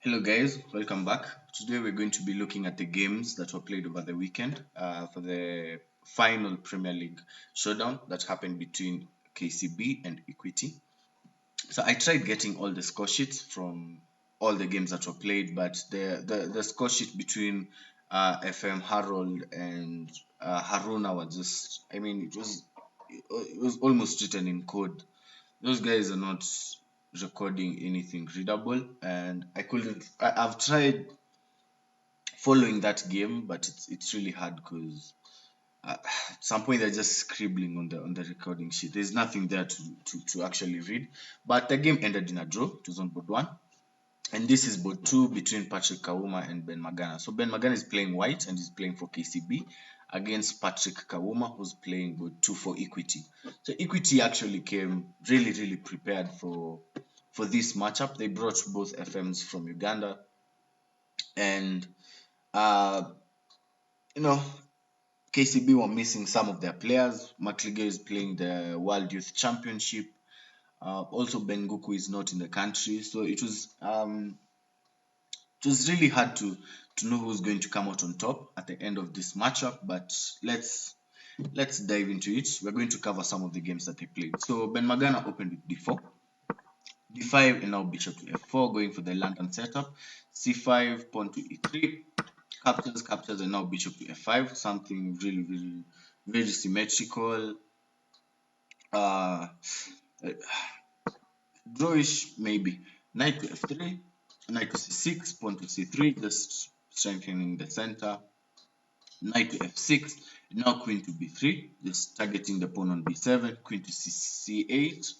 Hello guys, welcome back. Today we're going to be looking at the games that were played over the weekend for the final Premier League showdown that happened between KCB and Equity. So I tried getting all the score sheets from all the games that were played, but the score sheet between FM Harold and Haruna was just, it was almost written in code. Those guys are not recording anything readable, and I've tried following that game, but it's really hard because at some point they're just scribbling on the recording sheet. There's nothing there to actually read. But the game ended in a draw. It was on board one, and this is board two between Patrick Kawuma and Ben Magana. So Ben Magana is playing white and he's playing for KCB against Patrick Kawuma, who's playing board two for Equity. So Equity actually came really prepared for this matchup. They brought both FMs from Uganda, and uh, you know KCB were missing some of their players. McLeod is playing the World Youth Championship. Also, Benguku is not in the country, so it was really hard to know who's going to come out on top at the end of this matchup. But let's dive into it. We're going to cover some of the games that they played. So Ben Magana opened with D4, D5, and now Bishop to F4, going for the London setup. C5, pawn to E3, captures, and now Bishop to F5. Something really very symmetrical. Uh, Drawish maybe. Knight to F3, Knight to C6, pawn to C3, just strengthening the center. Knight to F6, now Queen to B3, just targeting the pawn on B7, Queen to C8,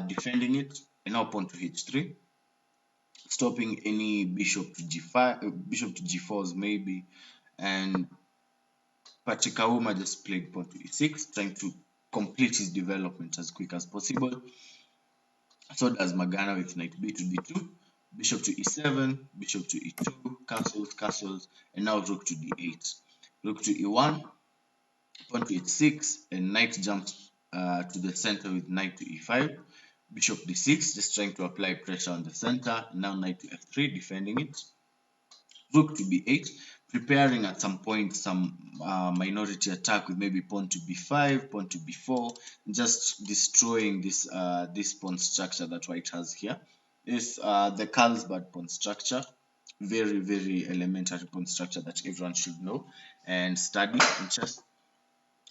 defending it, and now pawn to H3, stopping any bishop to G5, bishop to G4s maybe, and Patrick Kawuma just played pawn to E6, trying to complete his development as quick as possible. So does Magana with knight B to D2, bishop to E7, bishop to E2, castles, and now rook to D8. Rook to E1, pawn to H6, and knight jumps to the center with knight to E5, bishop D6, just trying to apply pressure on the center. Now knight to F3, defending it. Rook to B8, preparing at some point some minority attack with maybe pawn to B5, pawn to B4, just destroying this pawn structure that white has here. This the Carlsbad pawn structure, very elementary pawn structure that everyone should know and study in chess.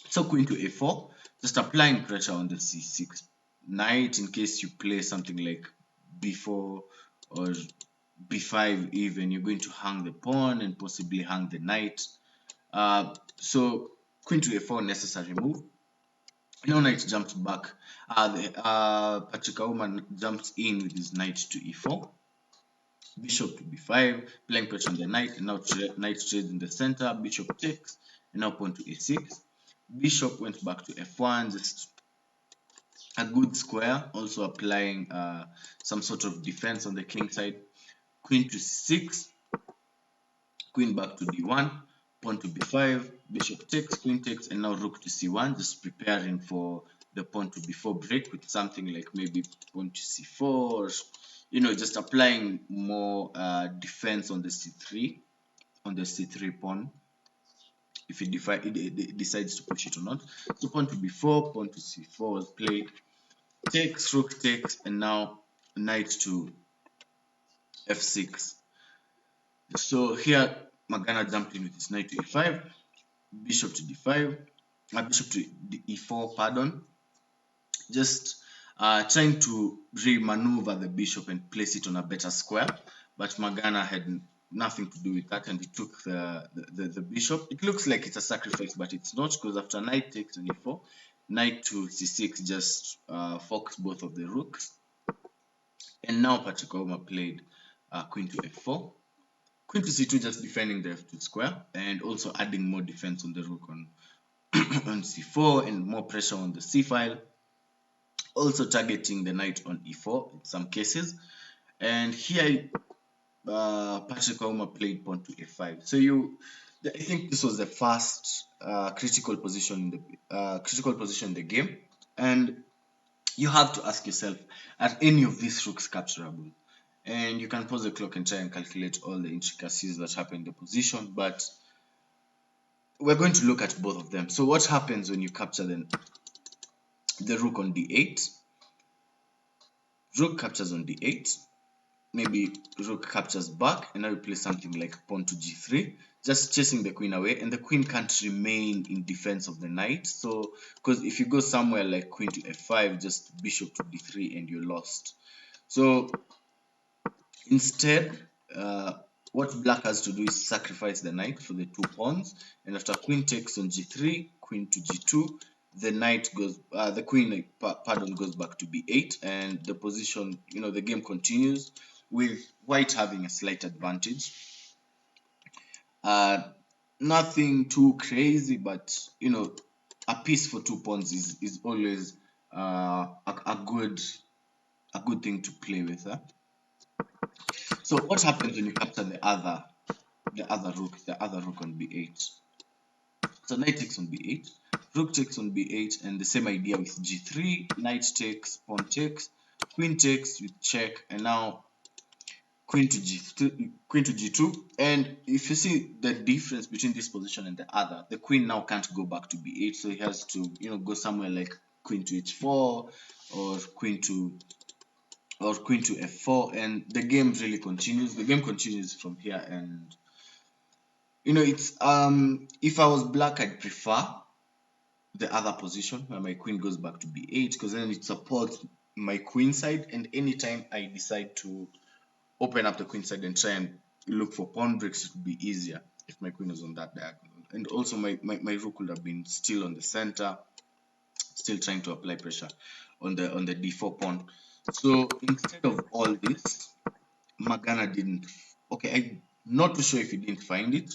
So queen to A4, just applying pressure on the C6 knight in case you play something like B4 or B5 even, you're going to hang the pawn and possibly hang the knight. So queen to A4, necessary move. Now knight jumps back. Patrick Kawuma jumps in with his knight to E4. Bishop to B5, playing pressure on the knight, and now knight trades in the center. Bishop takes, and now pawn to A6. Bishop went back to F1, just a good square, also applying some sort of defense on the king side. Queen to C6, queen back to D1, pawn to B5, bishop takes, queen takes, and now rook to C1, just preparing for the pawn to B4 break with something like maybe pawn to C4, just applying more defense on the C3 pawn, if it decides to push it or not. So pawn to B4, pawn to C4 was played, takes, rook takes, and now knight to F6. So here Magana jumped in with his knight to E5, bishop to D5, bishop to E4, pardon, just trying to re-maneuver the bishop and place it on a better square, but Magana had nothing to do with that, and he took the bishop. It looks like it's a sacrifice, but it's not, because after knight takes on E4, knight to C6 just forks both of the rooks, and now Patrick Kawuma played queen to F4. Queen to C2, just defending the F2 square and also adding more defense on the rook on, on C4 and more pressure on the C file. Also targeting the knight on E4 in some cases. And here Patrick Kawuma played pawn to A5. So I think this was the first critical position in the game, and you have to ask yourself, are any of these rooks capturable? and you can pause the clock and try and calculate all the intricacies that happen in the position, but we're going to look at both of them. So what happens when you capture the rook on d8? Rook captures on d8, maybe rook captures back, and now you play something like pawn to g3, just chasing the queen away, and the queen can't remain in defense of the knight. So because if you go somewhere like queen to f5, just bishop to d3 and you're lost. So instead, what black has to do is sacrifice the knight for the 2 pawns, and after queen takes on g3, queen to g2, the knight goes, the queen, pardon, goes back to b8, and the position, the game continues with white having a slight advantage. Nothing too crazy, but a piece for 2 pawns is always a good thing to play with. So what happens when you capture the other rook on b8? So knight takes on b8, rook takes on b8, and the same idea with g3, knight takes, pawn takes, queen takes with check, and now queen to g2. And if you see the difference between this position and the other, the queen now can't go back to b8, so he has to go somewhere like queen to h4 or queen to f4, and the game really continues. The game continues from here, and it's if I was black, I'd prefer the other position where my queen goes back to b8, because then it supports my queen side, and anytime I decide to open up the queen side and try and look for pawn breaks, it would be easier if my queen was on that diagonal. And also my rook would have been still on the center, still trying to apply pressure on the d4 pawn. So instead of all this, Magana didn't, okay, I'm not too sure if he didn't find it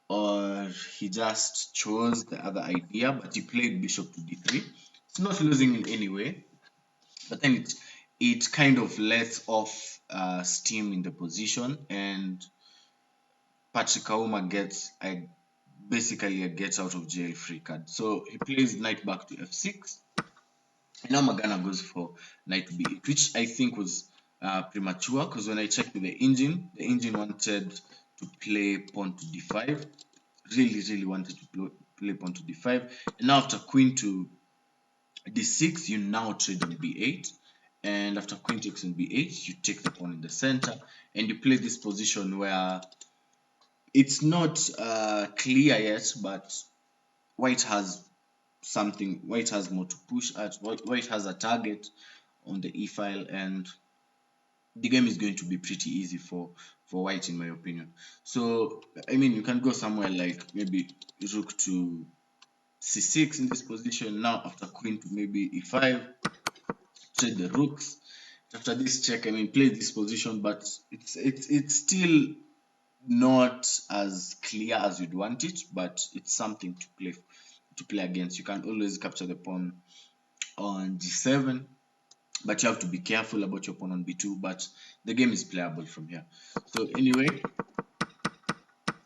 or he just chose the other idea, but he played bishop to d3. It's not losing in any way, but then it kind of lets off steam in the position, and Patrick Kawuma gets basically a get out of jail free card. So he plays knight back to f6, and now Magana goes for knight to b8, which I think was premature, because when I checked with the engine wanted to play pawn to d5, really wanted to play pawn to d5, and now after queen to d6, you now trade on b8, and after queen takes on b8, you take the pawn in the center, and you play this position where it's not clear yet, but white has something, white has more to push at, white has a target on the e file, and the game is going to be pretty easy for white, in my opinion. So I mean, you can go somewhere like maybe rook to c6 in this position. Now after queen to maybe e5, trade the rooks. After this check, I mean, play this position, but it's still not as clear as you'd want it, but it's something to play against. You can always capture the pawn on g7, but you have to be careful about your pawn on b2, but the game is playable from here. So anyway,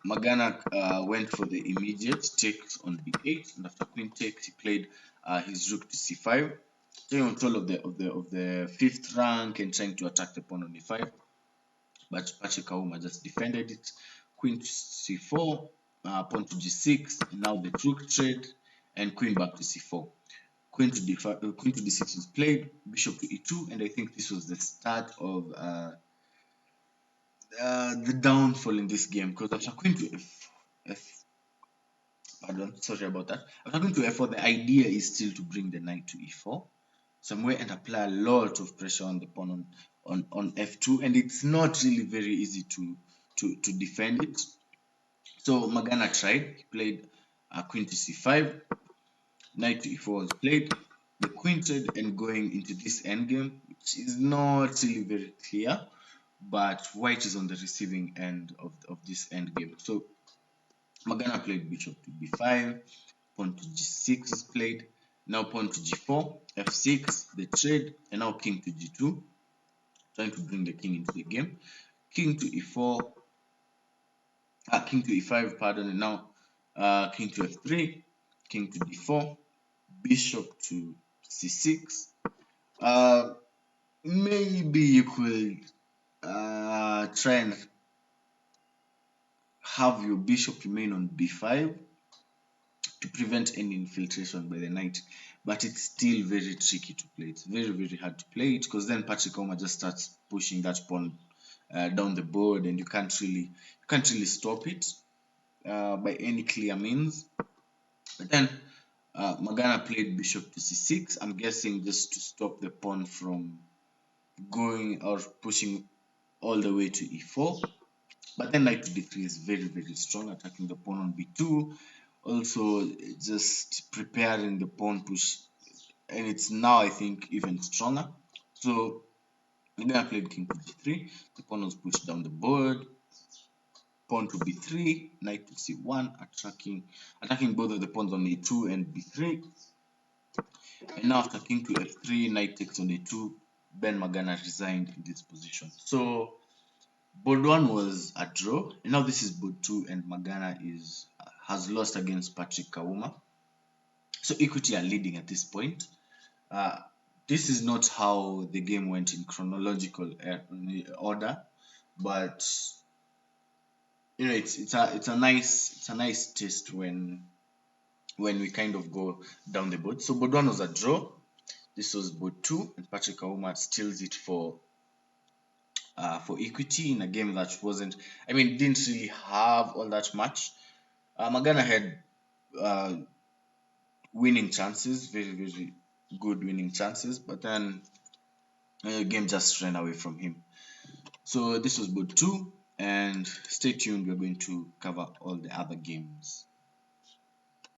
Magana went for the immediate takes on b8, and after queen takes, he played his rook to c5, taking control of the 5th rank and trying to attack the pawn on e5. But Patrick Kawuma just defended it. Queen to c4, pawn to g6, and now the rook trade, and queen back to c4. Queen to d5, queen to d6 was played, bishop to e2, and I think this was the start of the downfall in this game, because after queen to sorry about that. After queen to f4, the idea is still to bring the knight to e4 somewhere and apply a lot of pressure on the pawn on f2, and it's not really very easy to defend it. So Magana tried. He played queen to c5, knight to e4 was played, the queen trade, and going into this endgame, which is not really very clear, but white is on the receiving end of this endgame. So Magana played bishop to b5, pawn to g6 is played, now pawn to g4, f6, the trade, and now king to g2, trying to bring the king into the game. King to e4, king to e5, pardon, and now king to f3, king to d4, bishop to c6. Maybe you could try and have your bishop remain on b5 to prevent any infiltration by the knight, but it's still very tricky to play. It's very hard to play it, because then Patrick Kawuma just starts pushing that pawn down the board, and you can't really stop it by any clear means. But then Magana played bishop to c6, I'm guessing just to stop the pawn from going or pushing all the way to e4. But then knight to d3 is very strong, attacking the pawn on b2, also just preparing the pawn push, and it's now I think even stronger. So then I played king to g3, the pawn was pushed down the board, pawn to b3, knight to c1, attacking both of the pawns on a2 and b3. And now after king to f3, knight takes on a2, Ben Magana resigned in this position. So board 1 was a draw, and now this is board 2, and Magana has lost against Patrick Kawuma. So Equity are leading at this point. This is not how the game went in chronological order, but you know it's a nice test when we kind of go down the board. So board 1 was a draw. This was board 2, and Patrick Kawuma steals it for Equity in a game that didn't really have all that much. Magana had winning chances, very good winning chances, but then the game just ran away from him. So this was board 2, and stay tuned, we're going to cover all the other games.